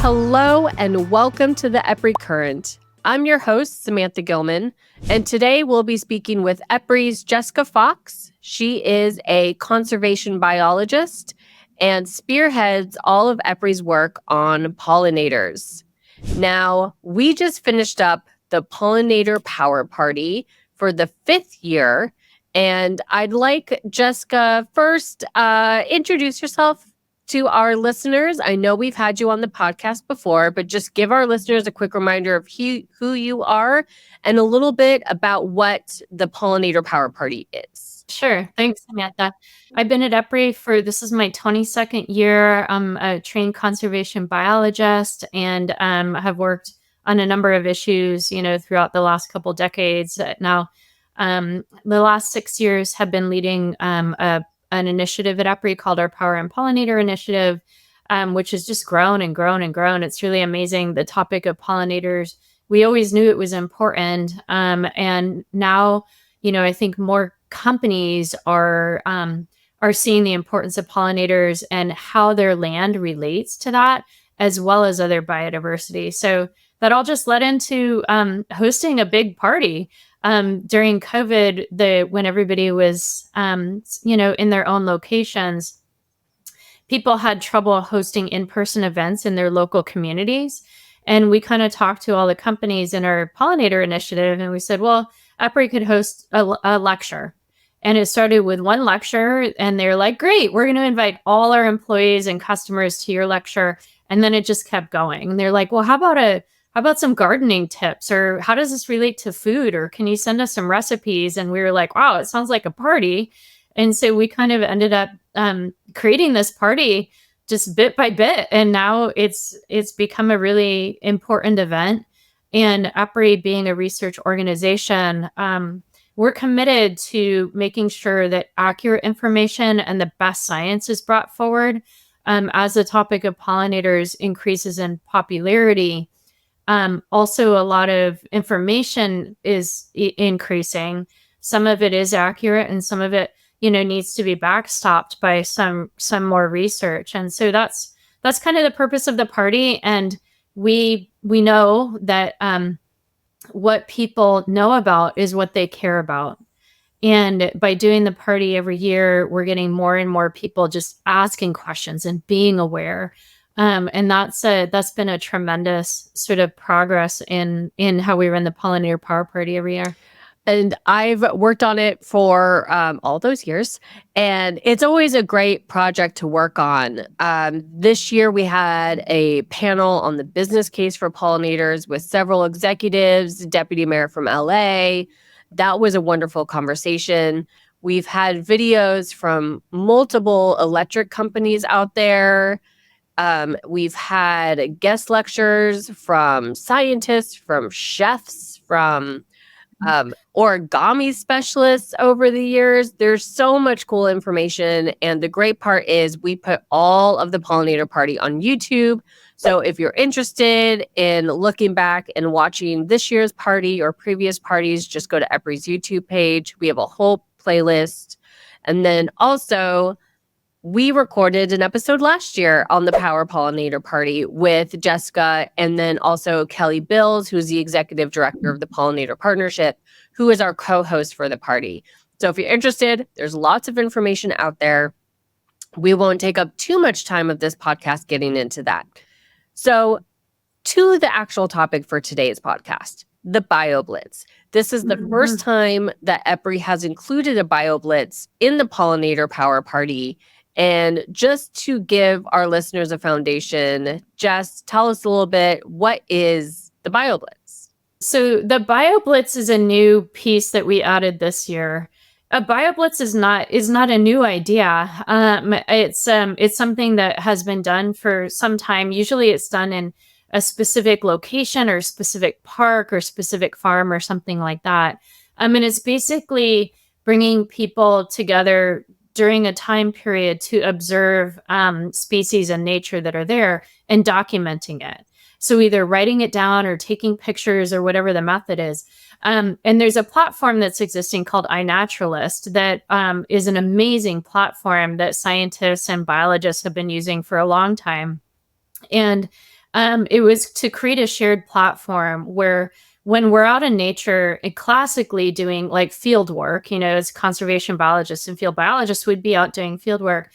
Hello and welcome to the EPRI Current. I'm your host, Samantha Gilman, and today we'll be speaking with EPRI's Jessica Fox. She is a conservation biologist and spearheads all of EPRI's work on pollinators. Now, we just finished up the Pollinator Power Party for the 5th year, and I'd like Jessica first introduce yourself to our listeners. I know we've had you on the podcast before, but just give our listeners a quick reminder of who you are and a little bit about what the Pollinator Power Party is. Sure. Thanks, Samantha. I've been at EPRI this is my 22nd year. I'm a trained conservation biologist and have worked on a number of issues, throughout the last couple decades. Now, the last 6 years have been leading an initiative at EPRI called our Power and Pollinator Initiative, which has just grown and grown and grown. It's really amazing. The topic of pollinators, we always knew it was important. And now, I think more companies are seeing the importance of pollinators and how their land relates to that, as well as other biodiversity. So that all just led into hosting a big party. During COVID, when everybody was, in their own locations, people had trouble hosting in-person events in their local communities. And we kind of talked to all the companies in our pollinator initiative, and we said, well, EPRI could host a lecture. And it started with one lecture, and they're like, great, we're going to invite all our employees and customers to your lecture. And then it just kept going. And they're like, well, how about some gardening tips, or how does this relate to food, or can you send us some recipes? And we were like, wow, it sounds like a party. And so we kind of ended up creating this party just bit by bit. And now it's become a really important event. And EPRI being a research organization, we're committed to making sure that accurate information and the best science is brought forward as the topic of pollinators increases in popularity. Also, a lot of information is increasing. Some of it is accurate, and some of it, needs to be backstopped by some more research. And so that's kind of the purpose of the party. And we know that what people know about is what they care about. And by doing the party every year, we're getting more and more people just asking questions and being aware. And that's been a tremendous sort of progress in how we run the Pollinator Power Party every year. And I've worked on it for all those years, and it's always a great project to work on. This year, we had a panel on the business case for pollinators with several executives, deputy mayor from LA. That was a wonderful conversation. We've had videos from multiple electric companies out there. We've had guest lectures from scientists, from chefs, from origami specialists over the years. There's so much cool information. And the great part is we put all of the Pollinator Party on YouTube. So if you're interested in looking back and watching this year's party or previous parties, just go to EPRI's YouTube page. We have a whole playlist. And then also, we recorded an episode last year on the Power Pollinator Party with Jessica, and then also Kelly Bills, who's the executive director of the Pollinator Partnership, who is our co-host for the party. So if you're interested, there's lots of information out there. We won't take up too much time of this podcast getting into that. So to the actual topic for today's podcast, the BioBlitz. This is the first time that EPRI has included a BioBlitz in the Pollinator Power Party. And just to give our listeners a foundation, Jess, tell us a little bit, what is the BioBlitz? So the BioBlitz is a new piece that we added this year. A BioBlitz is not a new idea. It's something that has been done for some time. Usually it's done in a specific location or specific park or specific farm or something like that. And it's basically bringing people together during a time period to observe species in nature that are there and documenting it. So either writing it down or taking pictures or whatever the method is. And there's a platform that's existing called iNaturalist that is an amazing platform that scientists and biologists have been using for a long time. And It was to create a shared platform where when we're out in nature, classically doing like field work, as conservation biologists and field biologists would be out doing field work.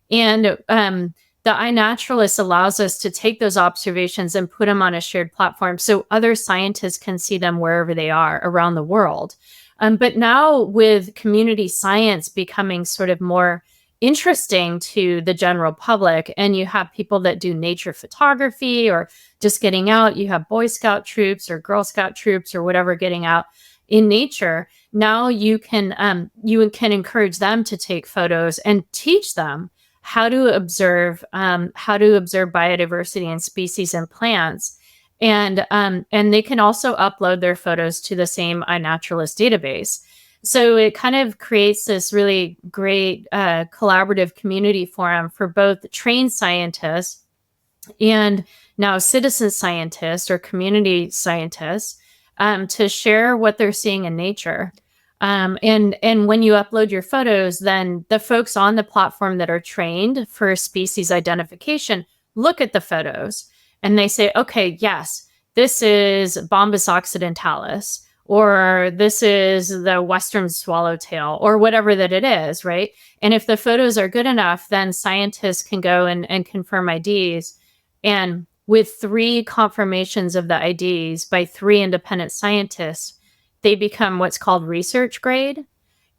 And the iNaturalist allows us to take those observations and put them on a shared platform so other scientists can see them wherever they are around the world. But now with community science becoming sort of more interesting to the general public, and you have people that do nature photography or just getting out, you have Boy Scout troops or Girl Scout troops or whatever getting out in nature. Now you can encourage them to take photos and teach them how to observe biodiversity and species and plants. And they can also upload their photos to the same iNaturalist database. So it kind of creates this really great collaborative community forum for both trained scientists and now citizen scientists or community scientists to share what they're seeing in nature. And when you upload your photos, then the folks on the platform that are trained for species identification look at the photos and they say, okay, yes, this is Bombus occidentalis, or this is the western swallowtail, or whatever that it is, right? And if the photos are good enough, then scientists can go and confirm IDs. And with 3 confirmations of the IDs by 3 independent scientists, they become what's called research grade.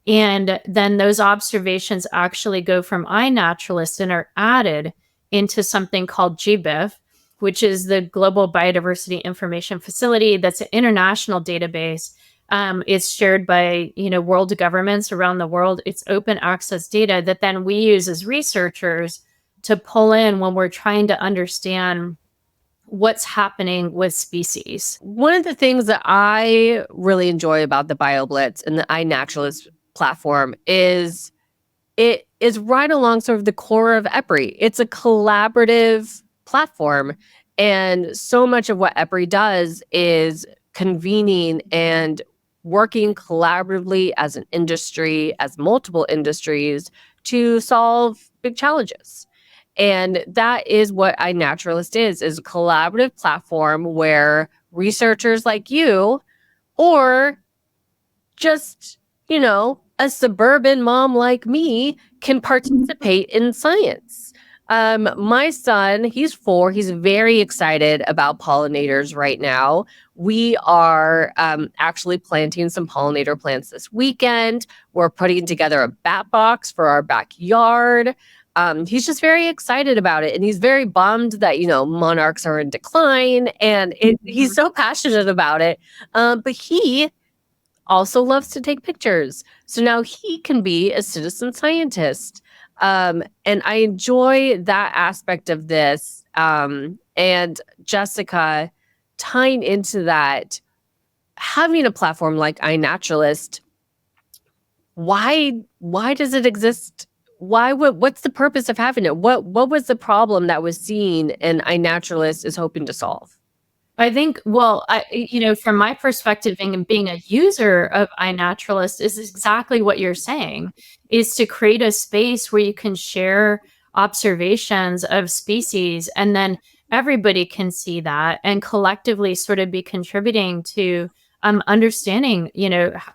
And then those observations actually go from iNaturalist and are added into something called GBIF, which is the Global Biodiversity Information Facility. That's an international database. It's shared by world governments around the world. It's open access data that then we use as researchers to pull in when we're trying to understand what's happening with species. One of the things that I really enjoy about the BioBlitz and the iNaturalist platform is it is right along sort of the core of EPRI. It's a collaborative platform. And so much of what EPRI does is convening and working collaboratively as an industry, as multiple industries, to solve big challenges. And that is what iNaturalist is a collaborative platform where researchers like you, or just, a suburban mom like me, can participate in science. My son, he's 4. He's very excited about pollinators right now. We are actually planting some pollinator plants this weekend. We're putting together a bat box for our backyard. He's just very excited about it. And he's very bummed that, monarchs are in decline. And he's so passionate about it. But he also loves to take pictures. So now he can be a citizen scientist. And I enjoy that aspect of this. And Jessica, tying into that, having a platform like iNaturalist, why does it exist? What's the purpose of having it? What was the problem that was seen and iNaturalist is hoping to solve? I think, well, from my perspective and being a user of iNaturalist is exactly what you're saying, is to create a space where you can share observations of species and then everybody can see that and collectively sort of be contributing to understanding,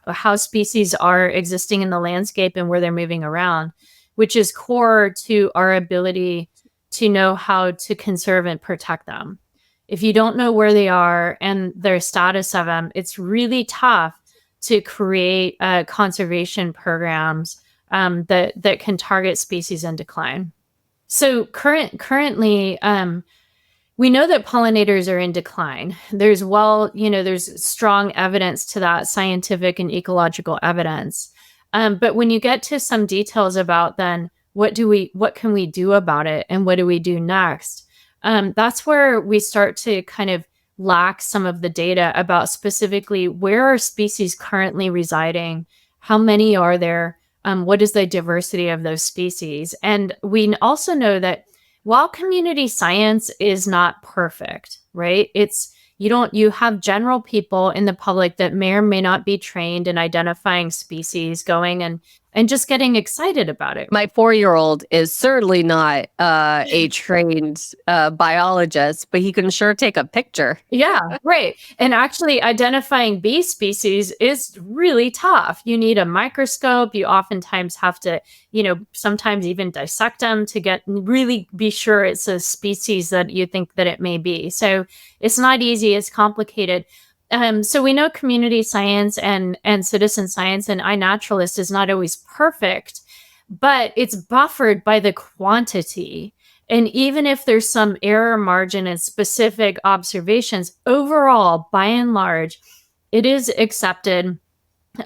how species are existing in the landscape and where they're moving around, which is core to our ability to know how to conserve and protect them. If you don't know where they are and their status of them, it's really tough to create conservation programs that can target species in decline. So currently, we know that pollinators are in decline. There's strong evidence to that, scientific and ecological evidence. But when you get to some details about then what can we do about it and what do we do next? That's where we start to kind of lack some of the data about specifically where are species currently residing, how many are there, what is the diversity of those species. And we also know that while community science is not perfect, right? You have general people in the public that may or may not be trained in identifying species going and and just getting excited about it. My 4-year-old is certainly not a trained biologist, but he can sure take a picture. Yeah, right. And actually identifying bee species is really tough. You need a microscope. You oftentimes have to, sometimes even dissect them to get really be sure it's a species that you think that it may be. So it's not easy, it's complicated. So we know community science and citizen science and iNaturalist is not always perfect, but it's buffered by the quantity. And even if there's some error margin in specific observations, overall, by and large, it is accepted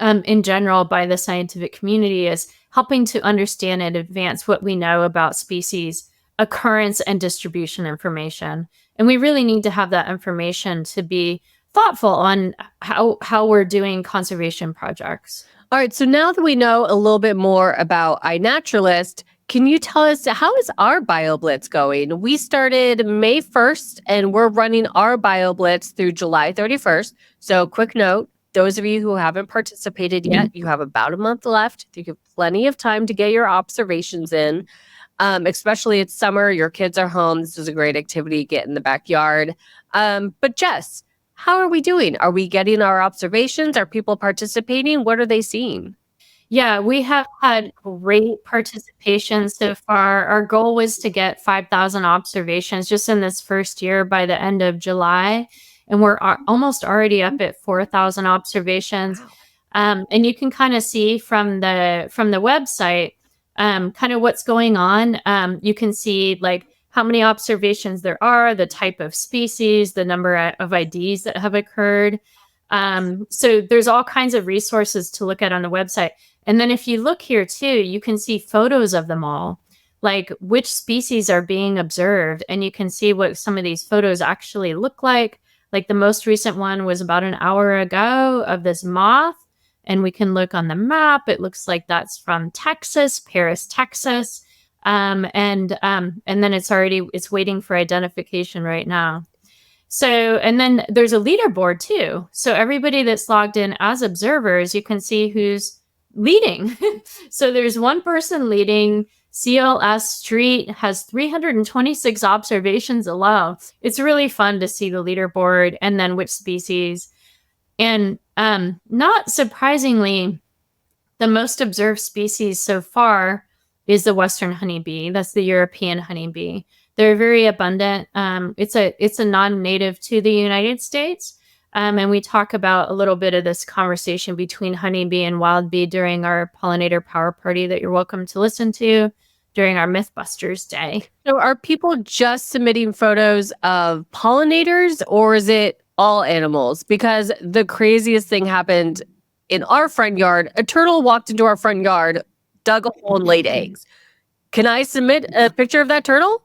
in general by the scientific community as helping to understand and advance what we know about species occurrence and distribution information. And we really need to have that information to be thoughtful on how we're doing conservation projects. All right, so now that we know a little bit more about iNaturalist, can you tell us how is our BioBlitz going? We started May 1st and we're running our BioBlitz through July 31st. So quick note, those of you who haven't participated yet, you have about a month left. You have plenty of time to get your observations in, especially it's summer, your kids are home. This is a great activity, get in the backyard. But Jess, how are we doing? Are we getting our observations? Are people participating? What are they seeing? Yeah, we have had great participation so far. Our goal was to get 5,000 observations just in this first year by the end of July, and we're almost already up at 4,000 observations. And you can kind of see from the website kind of what's going on. You can see like how many observations there are, the type of species, the number of IDs that have occurred. So there's all kinds of resources to look at on the website. And then if you look here too, you can see photos of them all, like which species are being observed. And you can see what some of these photos actually look like. Like the most recent one was about an hour ago of this moth. And we can look on the map. It looks like that's from Texas, Paris, Texas. And then it's waiting for identification right now. So, and then there's a leaderboard too. So everybody that's logged in as observers, you can see who's leading. So there's one person leading. CLS Street has 326 observations alone. It's really fun to see the leaderboard and then which species. And not surprisingly, the most observed species so far is the Western honeybee. That's the European honeybee. They're very abundant. It's a non-native to the United States. And we talk about a little bit of this conversation between honeybee and wild bee during our Pollinator Power Party that you're welcome to listen to during our Mythbusters Day. So are people just submitting photos of pollinators or is it all animals? Because the craziest thing happened in our front yard. A turtle walked into our front yard, dug a hole and laid eggs. Can I submit a picture of that turtle?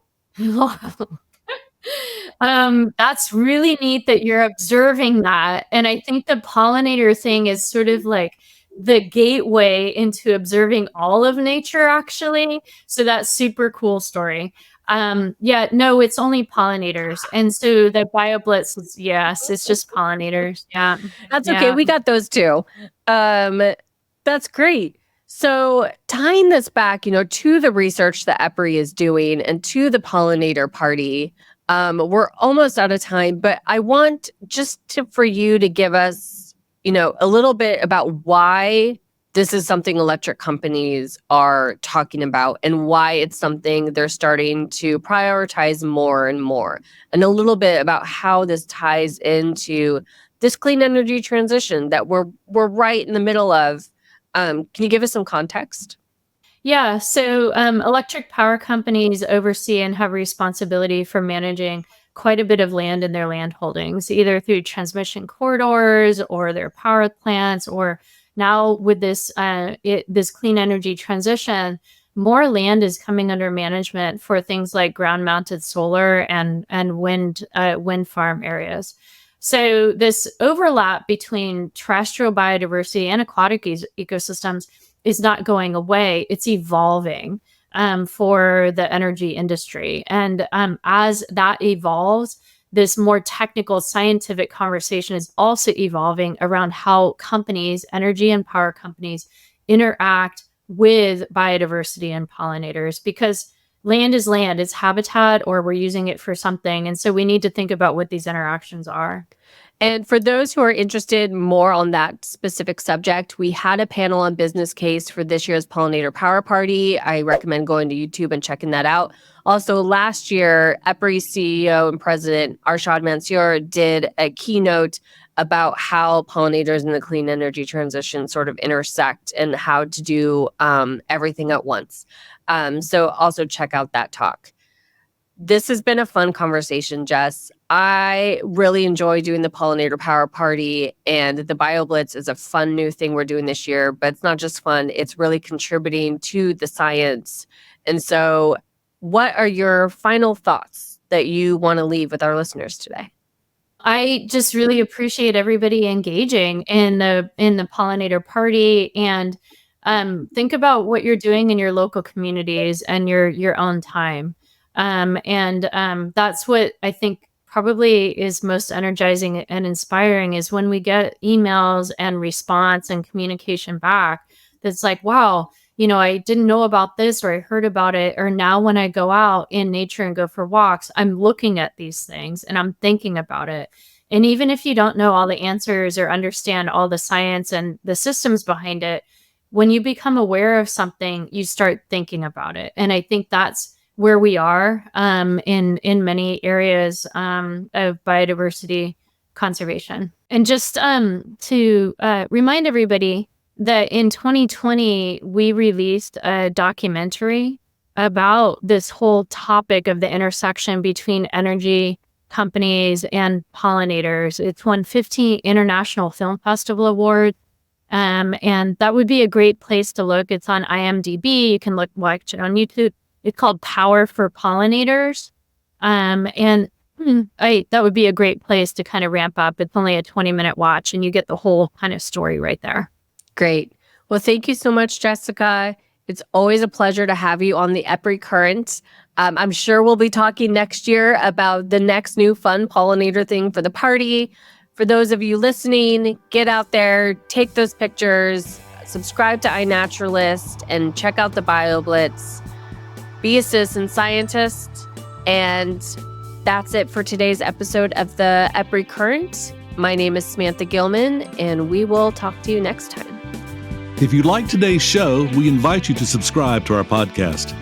That's really neat that you're observing that. And I think the pollinator thing is sort of like the gateway into observing all of nature, actually. So that's super cool story. Yeah, no, it's only pollinators. And so the BioBlitz is, yes, it's just pollinators. Yeah. That's okay. We got those too. That's great. So tying this back, to the research that EPRI is doing and to the Pollinator Party, we're almost out of time, but I want for you to give us, a little bit about why this is something electric companies are talking about and why it's something they're starting to prioritize more and more, and a little bit about how this ties into this clean energy transition that we're right in the middle of. Can you give us some context? Yeah, so electric power companies oversee and have responsibility for managing quite a bit of land in their land holdings, either through transmission corridors or their power plants, or now with this this clean energy transition, more land is coming under management for things like ground-mounted solar and wind farm areas. So this overlap between terrestrial biodiversity and aquatic ecosystems is not going away. It's evolving for the energy industry. And as that evolves, this more technical scientific conversation is also evolving around how companies, energy and power companies, interact with biodiversity and pollinators, because land is land, it's habitat, or we're using it for something. And so we need to think about what these interactions are. And for those who are interested more on that specific subject, we had a panel on business case for this year's Pollinator Power Party. I recommend going to YouTube and checking that out. Also, last year, EPRI CEO and President Arshad Mansour did a keynote about how pollinators and the clean energy transition sort of intersect and how to do everything at once. So also check out that talk. This has been a fun conversation, Jess. I really enjoy doing the Pollinator Power Party, and the BioBlitz is a fun new thing we're doing this year, but it's not just fun, it's really contributing to the science. And so what are your final thoughts that you want to leave with our listeners today? I just really appreciate everybody engaging in the Pollinator Party, and think about what you're doing in your local communities and your own time. That's what I think probably is most energizing and inspiring, is when we get emails and response and communication back that's like, wow, I didn't know about this, or I heard about it, or now when I go out in nature and go for walks, I'm looking at these things and I'm thinking about it. And even if you don't know all the answers or understand all the science and the systems behind it, when you become aware of something, you start thinking about it. And I think that's where we are in many areas of biodiversity conservation. And just to remind everybody that in 2020, we released a documentary about this whole topic of the intersection between energy companies and pollinators. It's won 15 International Film Festival awards. And that would be a great place to look. It's on IMDb. You can watch it on YouTube. It's called Power for Pollinators. That would be a great place to kind of ramp up. It's only a 20-minute watch, and you get the whole kind of story right there. Great. Well, thank you so much, Jessica. It's always a pleasure to have you on the EPRI Current. I'm sure we'll be talking next year about the next new fun pollinator thing for the party. For those of you listening, get out there, take those pictures, subscribe to iNaturalist, and check out the BioBlitz. Be a citizen scientist. And that's it for today's episode of the EPRI Current. My name is Samantha Gilman, and we will talk to you next time. If you like today's show, we invite you to subscribe to our podcast.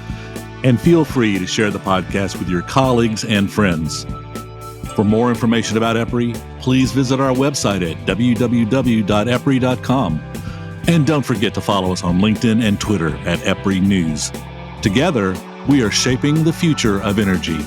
And feel free to share the podcast with your colleagues and friends. For more information about EPRI, please visit our website at www.epri.com. And don't forget to follow us on LinkedIn and Twitter at EPRI News. Together, we are shaping the future of energy.